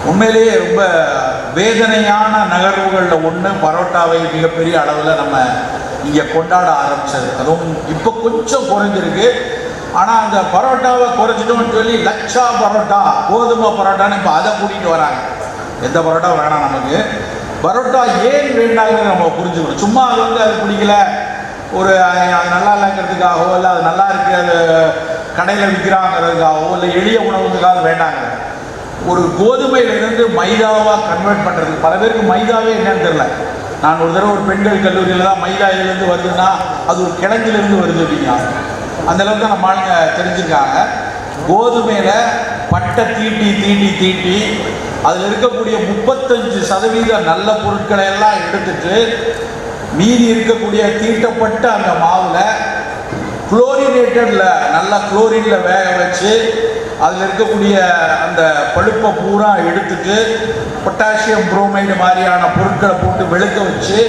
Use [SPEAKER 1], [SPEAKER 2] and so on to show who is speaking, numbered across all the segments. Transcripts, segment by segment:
[SPEAKER 1] உண்மையிலேயே ரொம்ப வேதனையான நகர்வுகளில் ஒன்று பரோட்டாவை மிகப்பெரிய அளவில் நம்ம இங்கே கொண்டாட ஆரம்பித்தது. அதுவும் இப்போ கொஞ்சம் குறைஞ்சிருக்கு. ஆனால் அந்த பரோட்டாவை குறைச்சிட்டோம்னு சொல்லி லட்சா பரோட்டா, கோதுமை பரோட்டான்னு இப்போ அதை கூட்டிகிட்டு வராங்க. எந்த பரோட்டா வேணாம், நமக்கு பரோட்டா ஏன் வேண்டாங்கிறது நம்ம புரிஞ்சுக்கணும். சும்மா அது பிடிக்கல, ஒரு அது நல்லா இல்லைங்கிறதுக்காகவோ, இல்லை அது நல்லா இருக்குது அது கடையில் விற்கிறாங்கிறதுக்காகவோ, இல்லை எளிய உணவுக்காக வேண்டாங்க. ஒரு கோதுமையிலிருந்து மைதாவாக கன்வெர்ட் பண்ணுறது, பல பேருக்கு மைதாவே என்னன்னு தெரியல. நான் ஒரு தடவை ஒரு பெண்கள் கல்லூரியில் தான் மைதா இதுலேருந்து வருதுன்னா அது ஒரு கிழங்கிலிருந்து வருது அப்படின்னா அந்த அளவுக்கு தான் நம்ம ஆளுங்க தெரிஞ்சுருக்காங்க. கோதுமையில் பட்டை தீட்டி தீட்டி தீட்டி அதில் இருக்கக்கூடிய 35% நல்ல பொருட்களை எல்லாம் எடுத்துட்டு மீதி இருக்கக்கூடிய தீட்டப்பட்ட அந்த மாவில் குளோரினேட்டடில் நல்லா குளோரினில் வேக வச்சு அதில் இருக்கக்கூடிய அந்த பழுப்பை பூரா எடுத்துட்டு பொட்டாசியம் புரோமைடு மாதிரியான பொருட்களை போட்டு வெளுக்க வச்சு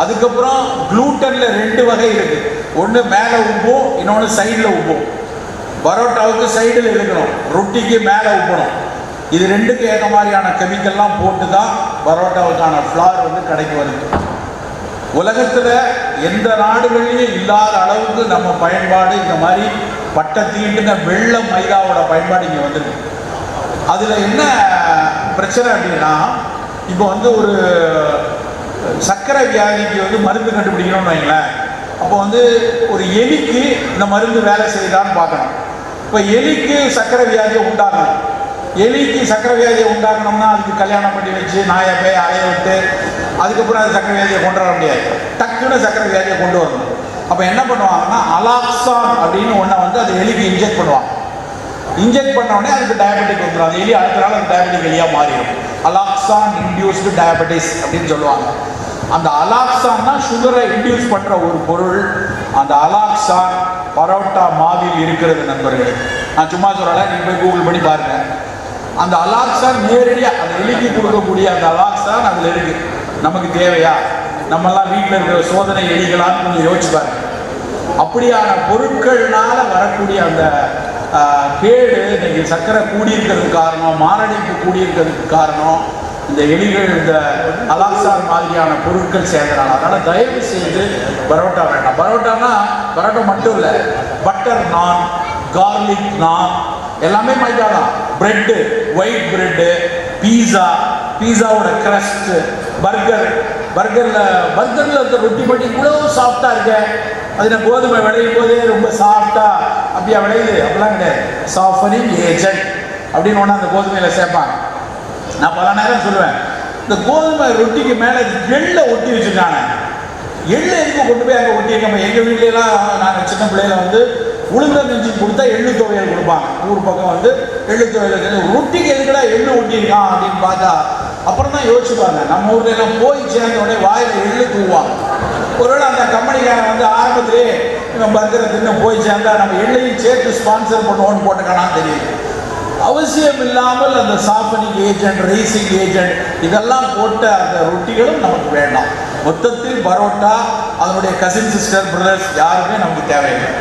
[SPEAKER 1] அதுக்கப்புறம் குளூட்டனில் 2 வகை இருக்குது. ஒன்று மேலே உப்பும், இன்னொன்று சைடில் உப்பும். பரோட்டாவுக்கு சைடில் இருக்கணும், ரொட்டிக்கு மேலே உப்பணும். இது 2க்கு ஏற்ற மாதிரியான கெமிக்கல்லாம் போட்டு தான் பரோட்டாவுக்கான ஃப்ளார் கடைக்கு வருது. உலகத்தில் எந்த நாடுகளிலும் இல்லாத அளவுக்கு நம்ம பயன்பாடு இந்த மாதிரி பட்டை தீட்டுன வெள்ளை மைதாவோட பயன்பாடு இங்கே வந்துருக்கு. அதில் என்ன பிரச்சனை அப்படின்னா, இப்போ ஒரு சர்க்கரை வியாதிக்கு மருந்து கண்டுபிடிக்கணும்னு வைங்களேன். அப்போ ஒரு எலிக்கு இந்த மருந்து வேலை செய்யலான்னு பார்க்கணும். இப்போ எலிக்கு சர்க்கரை வியாதியை உண்டாகணும். எலிக்கு சர்க்கரை வியாதியை உண்டாக்கணும்னா அதுக்கு கல்யாணம் பண்ணி வச்சு நாயை போய் அலைய விட்டு அதுக்கப்புறம் அது சர்க்கரை வியாதியை கொண்டு வர முடியாது. டக்குன்னு சர்க்கரை வியாதியை கொண்டு வரணும். அப்போ என்ன பண்ணுவாங்கன்னா அலாக்சான் அப்படின்னு ஒன்றை அது எலிக்கு இன்ஜெக்ட் பண்ணுவாங்க. இன்ஜெக்ட் பண்ண உடனே அதுக்கு டயபெட்டிக் வந்துடும். அது எலி அடுத்த நாள் அது டயபெட்டிக் எலியாக மாறிடும். அலாக்சான் இன்டியூஸ்டு டயபெட்டிஸ் அப்படின்னு சொல்லுவாங்க. அந்த அலாக்சான் தான் சுகரை இன்டியூஸ் பண்ணுற ஒரு பொருள். அந்த அலாக்சான் பரோட்டா மாவில் இருக்கிறது நண்பர்களே. நான் சும்மா சொல்லலை, நீங்கள் போய் கூகுள் பண்ணி பாருங்கள். அந்த அலாக்சான் நேரடியாக அந்த எலிக்கு கொடுக்கக்கூடிய அந்த அலாக்சான் அதில் இருக்குது. நமக்கு தேவையா? நம்மெல்லாம் வீட்டில் இருக்கிற சோதனை எலிகளான்னு கொஞ்சம் யோசிச்சு பாருங்க. அப்படியான பொருட்கள்னால வரக்கூடிய அந்த கேடு இன்னைக்கு சர்க்கரை கூடியிருக்கிறதுக்கு காரணம், மாரடைப்பு கூடியிருக்கிறதுக்கு காரணம் இந்த எலிகள் இந்த அலாக்சான் மாதிரியான பொருட்கள் சேர்ந்தனால. அதனால் தயவு செய்து பரோட்டா வேண்டாம். பரோட்டா மட்டும் இல்லை, பட்டர் நான், கார்லிக் நான் எல்லாமே மைதா தான். பிரெட்டு, ஒயிட் பிரெட்டு, பீஸாவோட கிரஸ்ட், பர்கரில் அந்த ரொட்டி பட்டி இவ்வளோ சாஃப்டாக இருக்கு. அது நான் கோதுமை விளையும் போதே ரொம்ப சாஃப்டாக அப்படியா விளையுது? அப்படிலாம் கிடையாது. சாஃப்டனிங் ஏஜென்ட் அப்படின்னு ஒன்று அந்த கோதுமையில் சேர்ப்பாங்க. நான் பல நேரம் சொல்லுவேன், இந்த கோதுமை ரொட்டிக்கு மேலே எள்ளை ஒட்டி வச்சுருக்காங்க. எள்ளு எதுக்கு கொண்டு போய் அங்கே ஒட்டியிருக்கோம்? எங்கள் வீட்லலாம் நாங்கள் சின்ன பிள்ளையில உளுந்தங்கஞ்சி கொடுத்தா எள்ளு துவையல் கொடுப்பாங்க. ஊர் பக்கம் எள்ளு துவையல். ரொட்டிக்கு எதுக்கடா எள்ளு ஒட்டியிருக்கான் அப்படின்னு பார்த்தா அப்புறம் தான் யோசிச்சுப்பாங்க. நம்ம ஊர்ல எல்லாம் போய் சேர்ந்த உடனே வாயில் எள்ளு தூவாங்க. ஒருவேளை அந்த கம்பெனிக்காரன் ஆரம்பத்திலே இவன் பர்கரை தின்னு போய் சேர்ந்தா நம்ம எள்ளையும் சேர்த்து ஸ்பான்சர் பண்ணுவோன்னு போட்டுக்கானான்னு தெரியுது. அவசியம் இல்லாமல் அந்த சாஃப்டனிங் ஏஜென்ட், ரைசிங் ஏஜென்ட் இதெல்லாம் போட்ட அந்த ரொட்டிகளும் நமக்கு வேண்டாம். மொத்தத்தில் பரோட்டா அதனுடைய கசின் சிஸ்டர் பிரதர்ஸ் யாருமே நமக்கு தேவையில்லை.